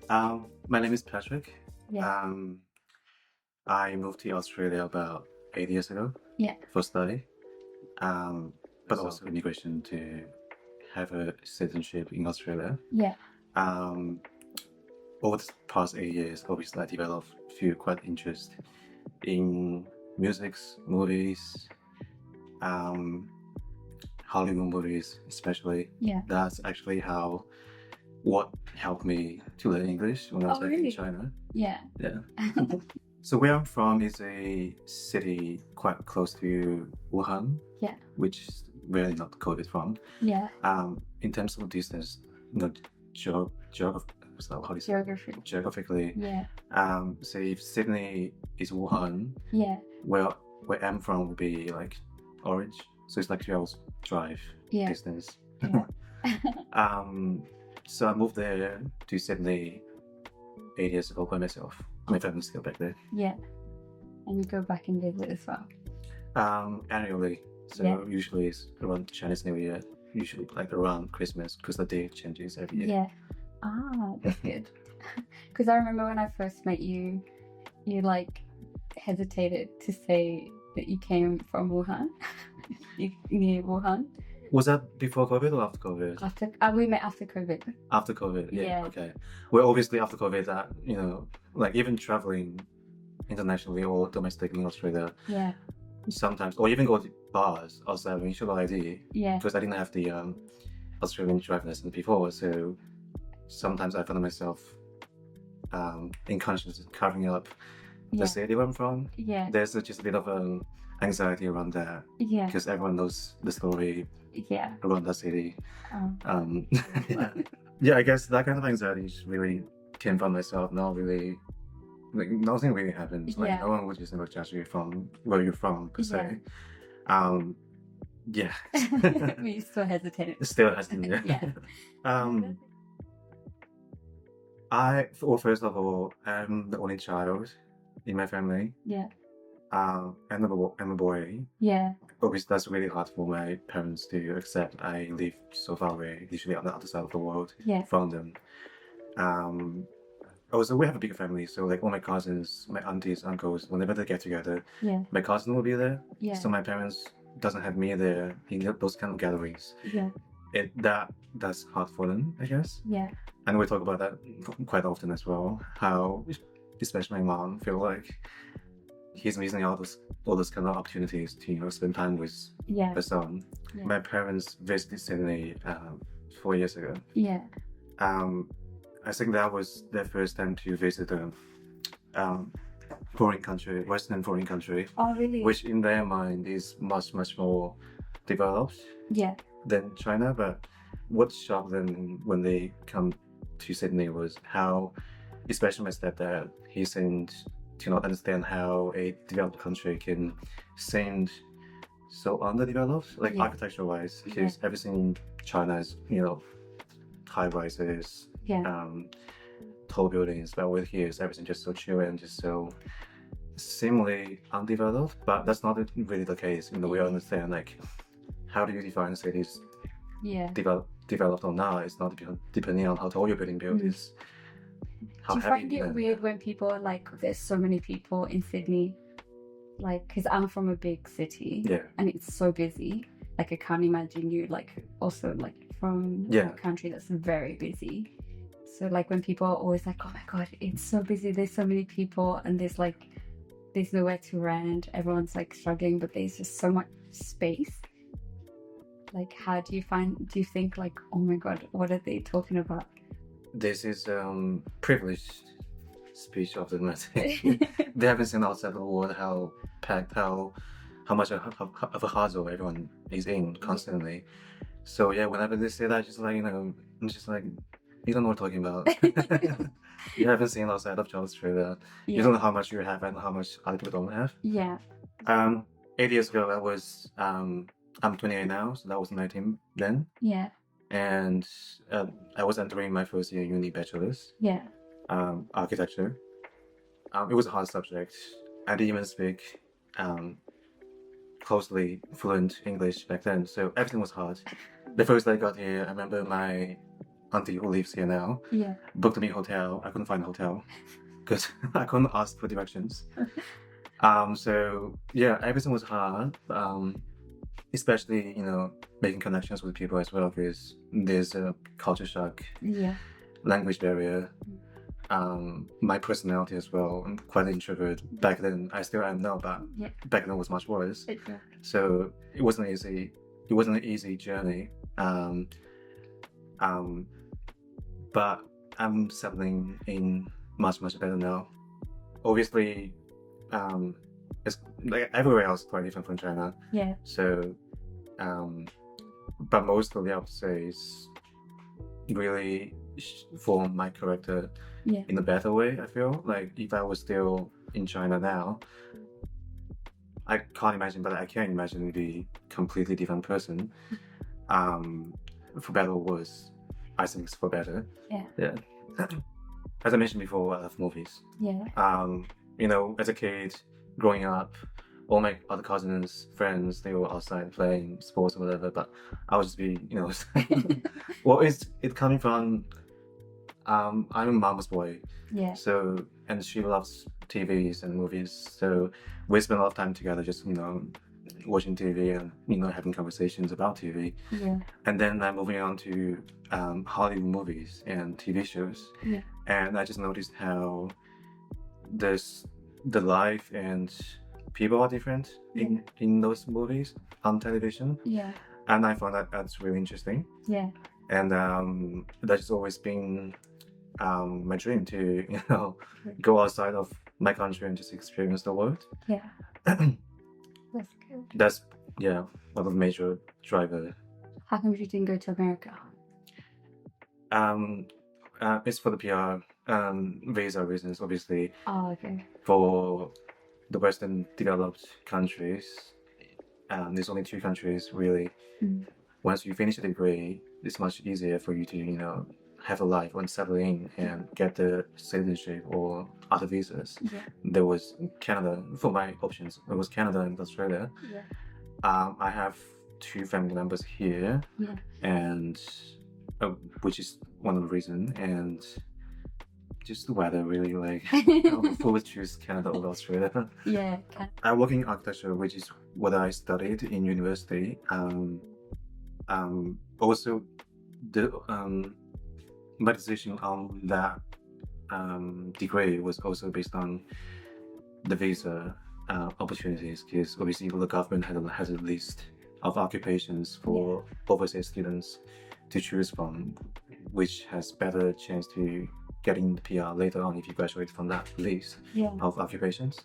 My name is Patrick. Yeah. Um, I moved to Australia about 8 years ago Yeah. for study, um, but also immigration to have a citizenship in Australia. Yeah. Um, over the past 8 years, obviously, I developed a few quite interest in musics, movies, um, Hollywood movies, especially. Yeah. That's actually what helped me to learn English when I was Oh, back in really? China. Yeah. Yeah. So where I'm from is a city quite close to Wuhan, Yeah. which is really not COVID from. Yeah. In terms of distance, you know, so how do you say? Geography. Geographically, Yeah. say if Sydney is Wuhan, Yeah. where I'm from would be like Orange, so it's like 2 hours drive Yeah. distance. Yeah. Um, so I moved there to Sydney 8 years ago by myself. My family's still back there. Yeah. And you go back and visit as well. Annually. So Yeah. usually it's around Chinese New Year. Usually like around Christmas because the day changes every year. Yeah. Ah, that's good. Because I remember when I first met you, you like hesitated to say that you came from Wuhan. You near Wuhan. Was that before COVID or after COVID? After we met after COVID. After COVID, yeah. Yeah. Okay. Well, obviously after COVID, that like even traveling internationally or domestically in Australia, Yeah. sometimes, or even go to bars outside when you show ID. Yeah. Because I didn't have the Australian driving license before, so sometimes I found myself unconscious covering up the Yeah. city where I'm from. Yeah. There's just a bit of anxiety around that Yeah. because everyone knows the story Yeah. around that city. Oh. Yeah, I guess that kind of anxiety just really came from myself. Not really, like nothing really happens. Like Yeah. no one would just ever judge you from where you're from per se. Yeah. But you still hesitated. Still has to be. Yeah. Well, first of all, I'm the only child in my family. Yeah. I'm a boy. Yeah. Obviously, that's really hard for my parents to accept. I live so far away, literally on the other side of the world Yeah. from them. Also, we have a big family, so like all my cousins, my aunties, uncles, whenever they get together, Yeah. my cousin will be there. Yeah. So my parents doesn't have me there in those kind of gatherings. Yeah. That's hard for them, I guess. Yeah. And we talk about that quite often as well. How, especially my mom, feel like he's missing all those kind of opportunities to spend time with Yeah. her son. Yeah. My parents visited Sydney 4 years ago. Yeah. I think that was their first time to visit a foreign country, Western foreign country, Oh, really? which in their mind is much more developed Yeah. than China. But what shocked them when they come to Sydney was how, especially my stepdad, he seemed to not understand how a developed country can seem so underdeveloped, like Yeah. architecture-wise, because everything in China is, high rises, Yeah. tall buildings, but with here, everything just so chill and just so seemingly undeveloped. But that's not really the case. We understand like how do you define cities Yeah. developed or not? It's not depending on how tall your building is. How Do you heavy find it weird when people are like, there's so many people in Sydney? Like, because I'm from a big city. Yeah. And it's so busy. Like, I can't imagine you, like, also, like, from a country that's very busy. So, like, when people are always like, oh my God, it's so busy, there's so many people, and there's nowhere to rent, everyone's, like, struggling, but there's just so much space. Like, how do you think, like, oh my God, what are they talking about? This is privileged speech of the message. They haven't seen outside the world how packed, how much of a hustle everyone is in constantly. So yeah, whenever they say that, just like I'm just like, you don't know what I'm talking about. You haven't seen outside of Australia. Yeah. You don't know how much you have and how much other people don't have. Yeah. 8 years ago, I'm 28 now, so that was 19 then. Yeah. And I was entering my first year uni bachelor's. Yeah. Architecture. It was a hard subject. I didn't even speak closely fluent English back then, so everything was hard. The first day I got here, I remember my auntie who lives here now. Yeah. Booked me a hotel. I couldn't find a hotel because I couldn't ask for directions. So yeah, everything was hard. Especially, you know, making connections with people as well, because there's a culture shock, language barrier, my personality as well. I'm quite an introvert back then. I still am now, but back then it was much worse. So it wasn't easy. It wasn't an easy journey. But I'm settling in much better now. Obviously, it's like everywhere else quite different from China. So, but mostly I would say is really form my character in a better way. I feel like if I was still in China now, I can't imagine, but I can imagine the completely different person. For better or worse, I think it's for better. Yeah. As I mentioned before, I love movies. You know, as a kid, growing up, all my other cousins, friends, they were outside playing sports or whatever, but I would just be, you know, well, it's coming from, I'm a mama's boy. So, and she loves TVs and movies, so we spend a lot of time together just, you know, watching TV and, you know, having conversations about TV. And then I'm moving on to Hollywood movies and TV shows. And I just noticed how the life and people are different in those movies on television. And I found that's really interesting. And that's always been my dream to, you know, go outside of my country and just experience the world. That's good. That's one of the major driver. How come you didn't go to America? It's for the PR visa reasons, obviously. Okay. For the Western developed countries, there's only 2 countries really. Once you finish a degree, it's much easier for you to, you know, have a life and settle in and get the citizenship or other visas. There was Canada for my options. It was Canada and Australia. I have 2 family members here, and which is one of the reasons, and just the weather really, like, I would choose Canada over Australia. I work in architecture, which is what I studied in university. Also, my decision on that degree was also based on the visa opportunities, because obviously the government has a list of occupations for overseas students to choose from, which has better chance to getting the PR later on if you graduate from that list of occupations.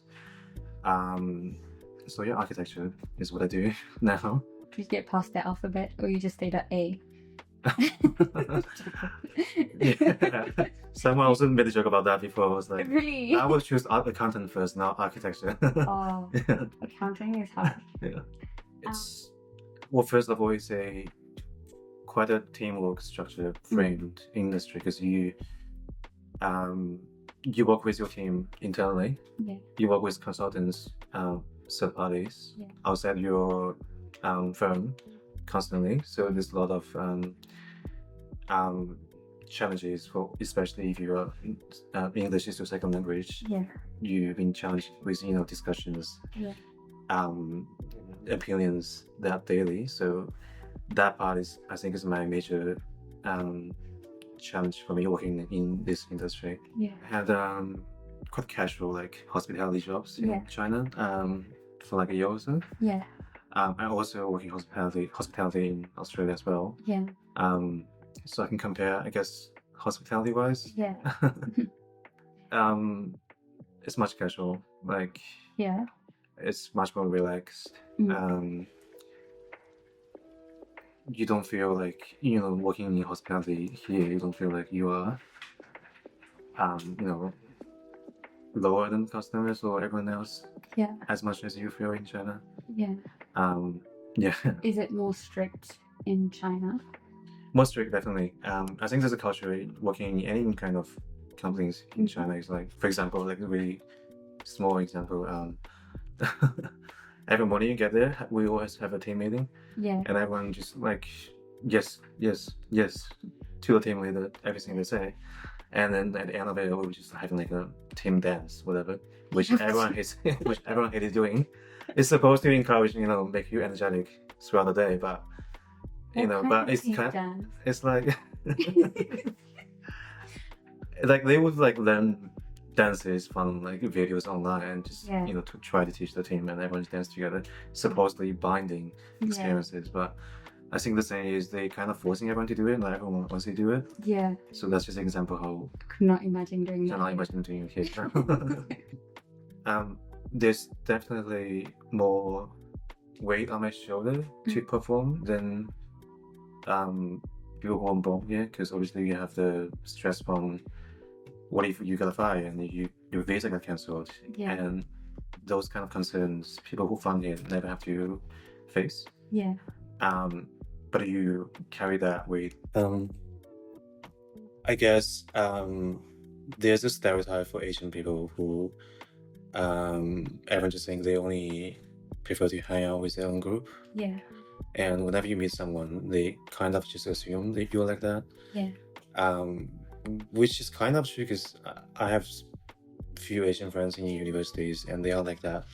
So yeah, architecture is what I do now. Did you get past the alphabet, or you just stayed at A? Someone also made a joke about that before. I was like, really? I will choose accountant first, not architecture. Accounting is hard. It's well, first of all, it's quite a teamwork structure framed industry, because you work with your team internally. You work with consultants, third parties outside your firm constantly. So there's a lot of challenges, for especially if you're English is your second language. You've been challenged with, you know, discussions, opinions that daily. So that part is, I think, is my major challenge for me working in this industry. I had quite casual, like, hospitality jobs in China for like a year or so. I also work in hospitality in Australia as well. So I can compare, I guess, hospitality wise. It's much casual, like, it's much more relaxed. You don't feel like, you know, working in hospitality here, you don't feel like you are you know, lower than customers or everyone else as much as you feel in China. Is it more strict in China? More strict, definitely. I think there's a culture working in any kind of companies in China is like, for example, like a really small example, every morning you get there, we always have a team meeting, and everyone just like, yes, to the team leader everything they say, and then at the end of it, we were just having like a team dance, whatever, which everyone hates, which everyone hated doing. It's supposed to encourage, make you energetic throughout the day, but but it's it's like like they would like learn dances from like videos online and just to try to teach the team and everyone dance together, supposedly binding experiences, but I think the thing is they kind of forcing everyone to do it, not everyone wants to do it. Yeah. So that's just an example how could not imagine doing that. Cannot imagine doing it here. There's definitely more weight on my shoulder to perform than people who are born here, because obviously you have the stress from what if you gotta fly and your visa got cancelled, and those kind of concerns people who fly here never have to face. Yeah. But you carry that weight. I guess there's a stereotype for Asian people who everyone just thinks they only prefer to hang out with their own group. Yeah. And whenever you meet someone, they kind of just assume that you're like that. Yeah. Which is kind of true, because I have few Asian friends in universities and they are like that.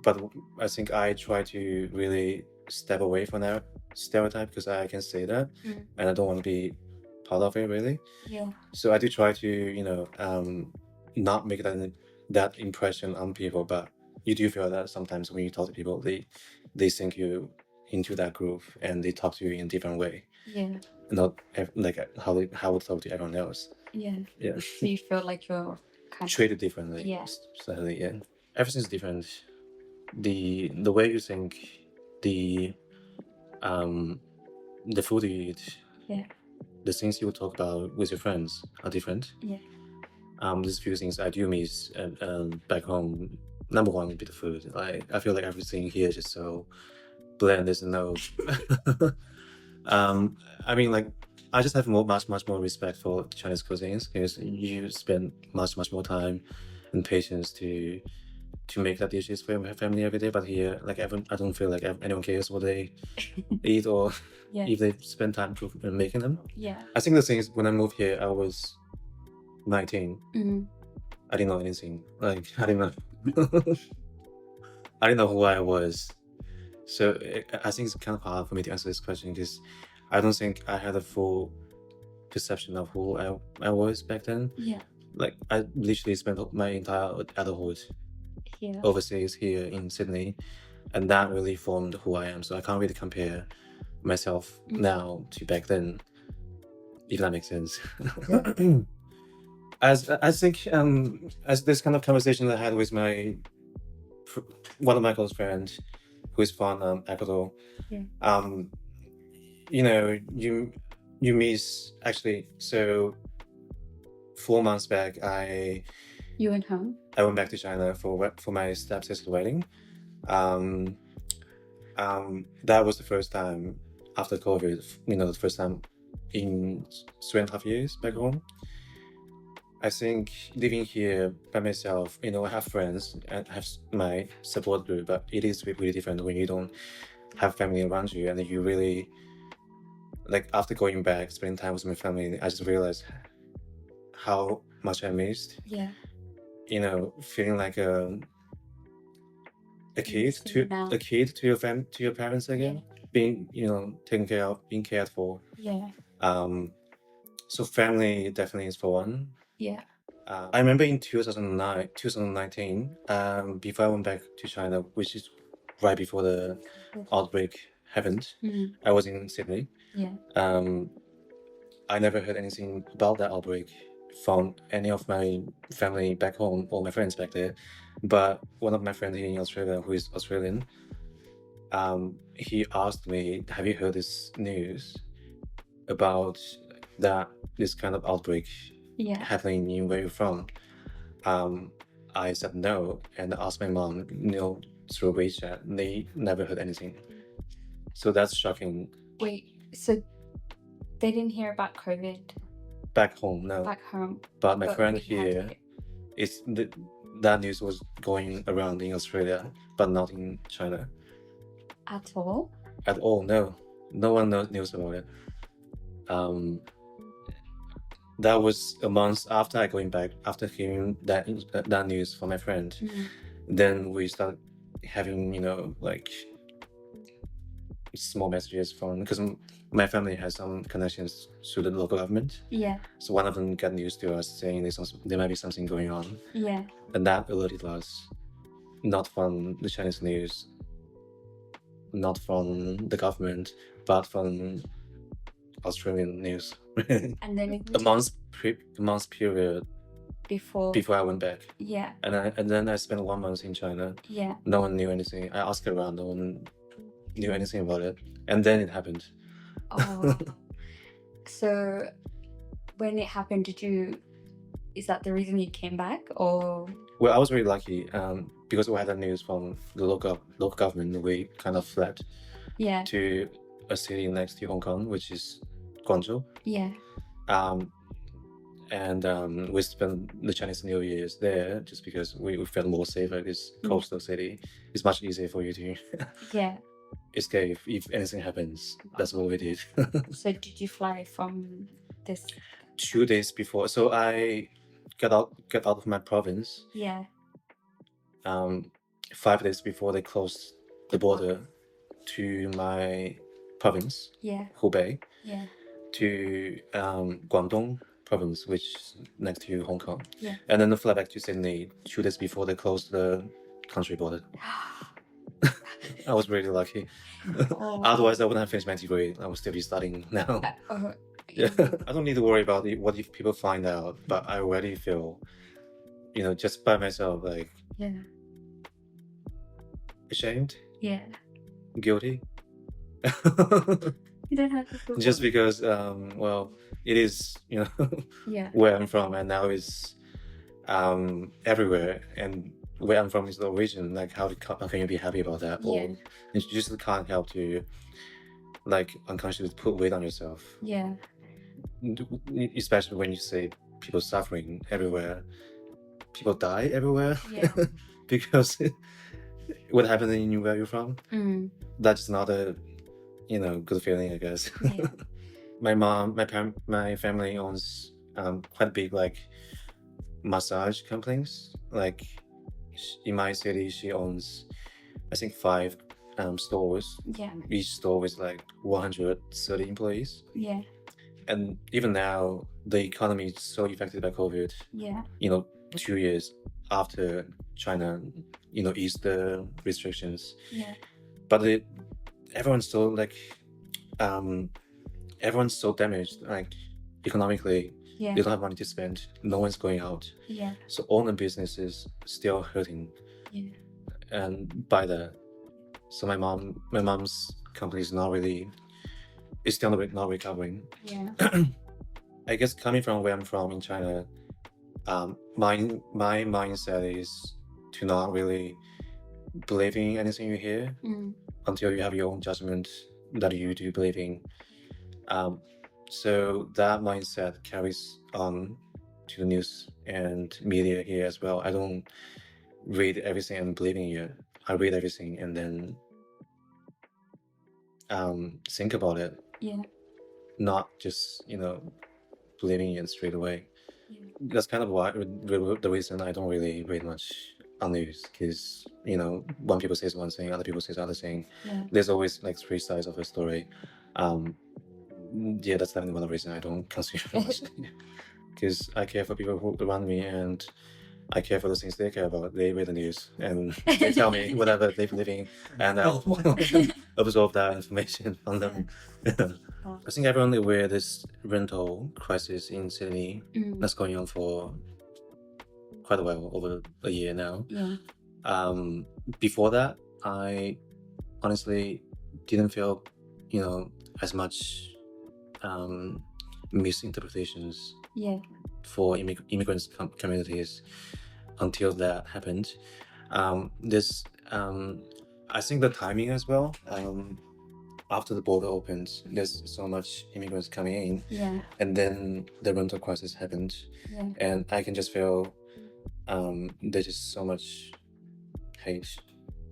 But I think I try to really step away from that stereotype, because I can say that and I don't want to be part of it really. Yeah. So I do try to not make that impression on people, but you do feel that sometimes when you talk to people, they think you into that group and they talk to you in a different way. Yeah. Not like how we talk to everyone else. Yeah. Yeah. So you feel like you're kind treated differently. Yeah. Slightly, yeah. Everything's different. The way you think, the food you eat, the things you talk about with your friends are different. Yeah. There's a few things I do miss back home. Number one would be the food. Like I feel like everything here is just so bland. There's no I mean, like, I just have much more respect for Chinese cuisines, because you spend much more time and patience to make that dishes for your family every day. But here, like, I don't feel like anyone cares what they eat or if they spend time making them. Yeah. I think the thing is, when I moved here, I was 19. I didn't know anything. Like, I didn't know who I was. So I think it's kind of hard for me to answer this question, because I don't think I had a full perception of who I was back then. Yeah. Like, I literally spent my entire adulthood overseas here in Sydney, and that really formed who I am. So I can't really compare myself now to back then, if that makes sense. As I think, as this kind of conversation I had with one of my close friends, who is from Ecuador, you miss, actually, so 4 months back, You went home? I went back to China for my stepsister's wedding. That was the first time after COVID, the first time in 3.5 years back home. I think living here by myself, I have friends and have my support group, but it is really different when you don't have family around you, and you really, like, after going back, spending time with my family, I just realized how much I missed. Yeah. Feeling like a kid to your parents again, being taken care of, being cared for. Yeah. So family definitely is for one. Yeah. I remember in 2019, before I went back to China, which is right before the outbreak happened, I was in Sydney. Yeah. I never heard anything about that outbreak from any of my family back home or my friends back there. But one of my friends here in Australia, who is Australian, he asked me, have you heard this news about this kind of outbreak happening in where you're from? I said no, and asked my mom, through WeChat. They never heard anything. So that's shocking. Wait, so they didn't hear about COVID? Back home, no. Back home. But my friend here, that news was going around in Australia, but not in China. At all? At all, no. No one knows about it. that was a month after I going back, after hearing that news from my friend. Then we started having, like small messages from, because my family has some connections to the local government. Yeah. So one of them got news to us saying there might be something going on. Yeah. And that alerted us, not from the Chinese news, not from the government, but from Australian news. And then a month period before I went back. Yeah. And then I spent 1 month in China. Yeah. No one knew anything. I asked around, no one knew anything about it. And then it happened. Oh. So when it happened, is that the reason you came back, or? Well, I was really lucky because we had the news from the local government. We kind of fled to a city next to Hong Kong, which is Guangzhou. Yeah. And we spent the Chinese New Year's there just because we felt more safer. This coastal city is much easier for you to escape if anything happens. That's what we did. So did you fly from this? 2 days before. So I got out of my province. Yeah. 5 days before they closed the border to my province. Yeah. Hubei. Yeah. To Guangdong province, which is next to Hong Kong. Yeah. And then I fly back to Sydney 2 days before they closed the country border. I was really lucky. Oh. Otherwise, I wouldn't have finished my degree. I would still be studying now. Yeah. I don't need to worry about what if people find out, but I already feel, just by myself, like, ashamed. Yeah. Guilty. You don't have to feel just because, it is, where I'm from, and now it's everywhere, and where I'm from is the origin. Like, how can you be happy about that? Yeah. Or you just can't help to, like, unconsciously put weight on yourself. Yeah. Especially when you say people suffering everywhere, people die everywhere. Yeah. Because what happened in where you're from, that's not a good feeling, I guess. Yeah. my family owns quite big, like, massage companies. Like, in my city, she owns, I think, 5 stores. Yeah. Each store is like 130 employees. Yeah. And even now, the economy is so affected by COVID. Yeah. 2 years after China, eased the restrictions. Yeah. But everyone's so, like, everyone's so damaged, like, economically. Yeah. They don't have money to spend. No one's going out. Yeah. So all the businesses still hurting. Yeah. And by that, so my mom's company is still not recovering. Yeah. I guess coming from where I'm from in China, my mindset is to not really believe in anything you hear until you have your own judgment that you do believe in. So that mindset carries on to the news and media here as well. I don't read everything and believe in it. I read everything and then think about it. Yeah. Not just, believing it straight away. Yeah. That's kind of why the reason I don't really read much on news, because, one people says one thing, other people says other thing. Yeah. There's always, like, 3 sides of a story. That's definitely one of the reasons I don't consume much. Because I care for people who around me, and I care for the things they care about. They read the news and they tell me whatever they're living, and I'll absorb that information from them. I think everyone is aware this rental crisis in Sydney that's going on for quite a while, over a year now. Yeah. Before that, I honestly didn't feel, as much misinterpretations for immigrants communities until that happened. I think the timing as well. After the border opened, there's so much immigrants coming in, and then the rental crisis happened, and I can just feel there's just so much hate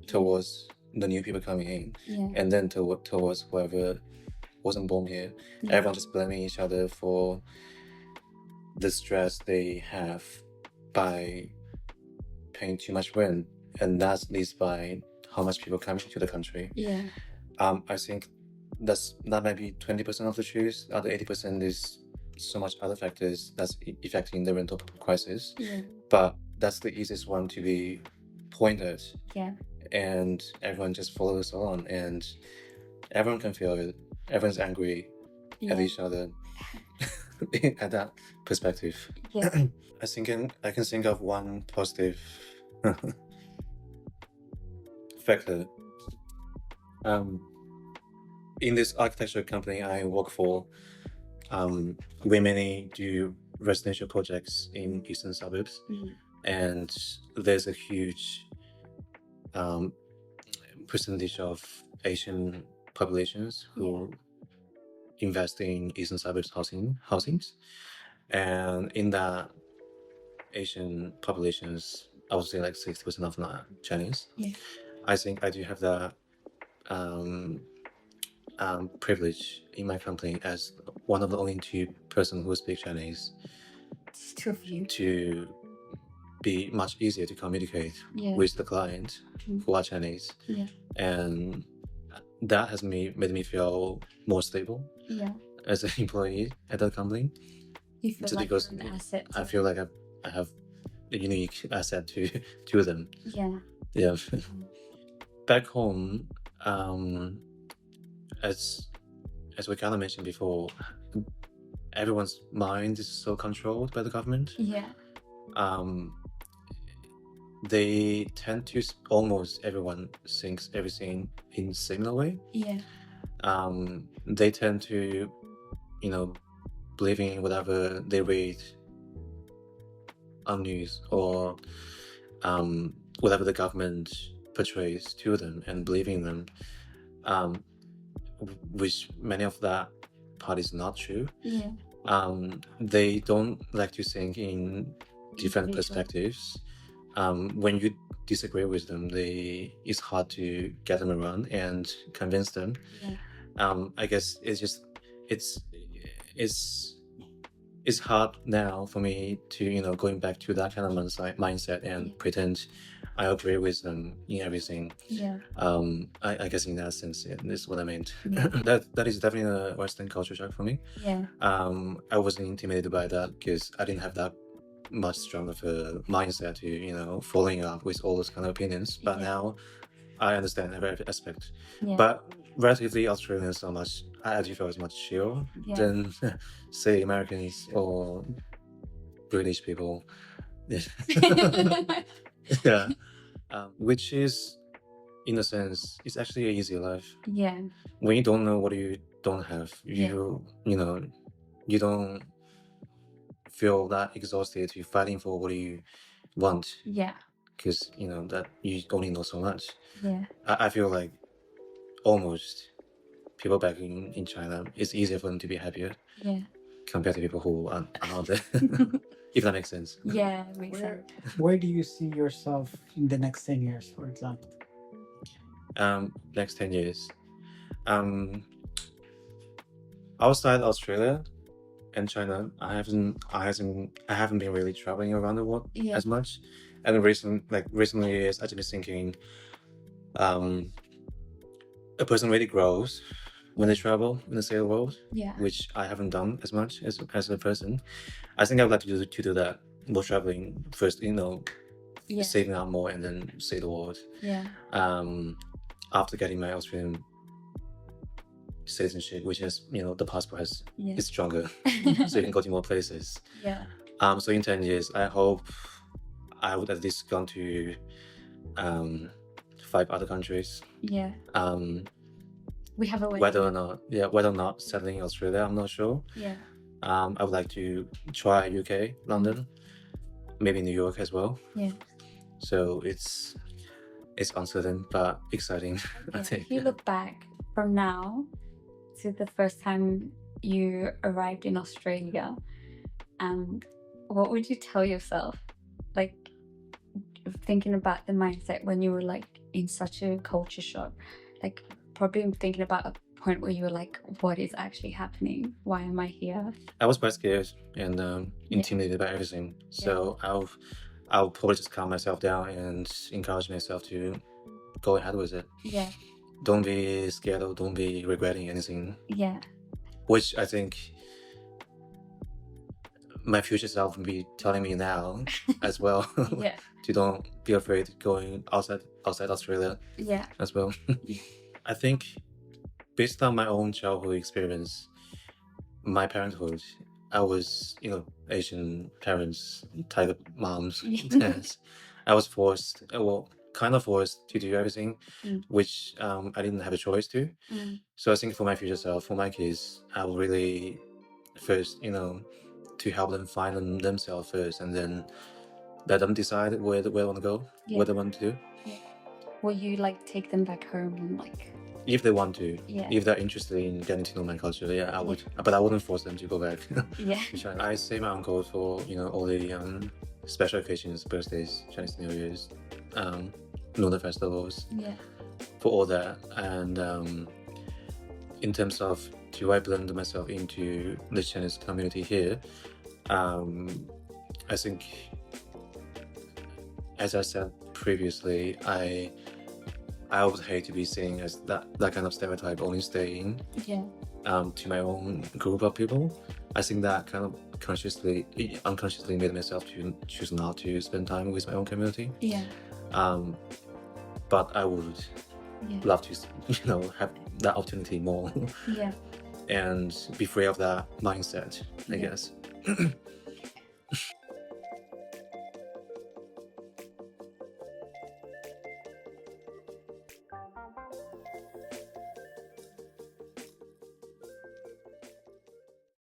towards the new people coming in, and then towards whoever wasn't born here. Everyone just blaming each other for the stress they have by paying too much rent, and that leads by how much people come into the country. Yeah. I think that might be 20% of the truth. The other 80% is so much other factors that's affecting the rental crisis. Yeah. But that's the easiest one to be pointed. Yeah. And everyone just follows on, and everyone can feel it. Everyone's angry at each other at that perspective. Yeah. I can think of one positive factor. In this architecture company I work for, we mainly do residential projects in eastern suburbs, and there's a huge percentage of Asian populations who invest in eastern suburbs housings, and in that Asian populations, I would say like 60% of them are Chinese. I think I do have that privilege in my company as one of the only 2 persons who speak Chinese. It's 2 of you. To be much easier to communicate with the client who are Chinese. And that has made me feel more stable as an employee at that company. You feel like because you're an asset. I feel like I have a unique asset to them. Yeah. Back home, as we kind of mentioned before, everyone's mind is so controlled by the government. They tend to almost everyone thinks everything in similar way. They tend to, believe in whatever they read on news or whatever the government portrays to them and believe in them, which many of that part is not true. They don't like to think in different perspectives. When you disagree with them, it's hard to get them around and convince them. I guess it's hard now for me to going back to that kind of mindset and pretend I agree with them in everything. I guess in that sense, this is what I meant. That is definitely a Western culture shock for me. I wasn't intimidated by that because I didn't have that much stronger of a mindset to following up with all those kind of opinions. But now I understand every aspect. But relatively Australian so much, I do feel it's much chill than say Americans or British people. Which is, in a sense, it's actually an easy life. When you don't know what you don't have, you don't feel that exhausted to fighting for what you want. Because that you only know so much. I feel like almost people back in China, it's easier for them to be happier compared to people who are out there. If that makes sense. Makes sense. Where do you see yourself in the next 10 years, for example? Next 10 years. Outside Australia and China, I haven't been really traveling around the world as much. And recently years, I've been thinking, a person really grows when they travel in the sail world, which I haven't done as much as a person. I think I would like to do that, more traveling first, saving up more and then see the world. After getting my Australian citizenship, which is the passport is stronger, so you can go to more places. So in 10 years, I hope I would at least gone to 5 other countries. We have a way. Whether or not settling in Australia, I'm not sure. I would like to try UK, London, maybe New York as well. So it's uncertain but exciting. I think. If you look back from now to the first time you arrived in Australia, what would you tell yourself? Like, thinking about the mindset when you were like in such a culture shock, like probably thinking about a point where you were like, what is actually happening? Why am I here? I was quite scared and intimidated by everything. So I'll probably just calm myself down and encourage myself to go ahead with it. Yeah. Don't be scared or don't be regretting anything. Yeah. Which I think my future self will be telling me now as well. Yeah. To don't be afraid going outside Australia. Yeah. As well. I think based on my own childhood experience, my parenthood, I was, Asian parents, tiger moms. Yes. I was forced, kind of forced to do everything, which I didn't have a choice to. So I think for my future self, for my kids, I will really first, to help them find themselves first, and then let them decide where they want to go, what they want to do. Yeah. Will you like take them back home and like? If they want to, yeah. If they're interested in getting to know my culture, yeah, I would. But I wouldn't force them to go back. Yeah. I say my uncle for all the special occasions, birthdays, Chinese New Year's, lunar festivals. Yeah. For all that, and in terms of do I blend myself into the Chinese community here, I think, as I said previously, I would hate to be seen as that kind of stereotype only staying to my own group of people. I think that kind of unconsciously made myself to choose not to spend time with my own community. Yeah. But I would love to, have that opportunity more. Yeah. And be free of that mindset, I guess.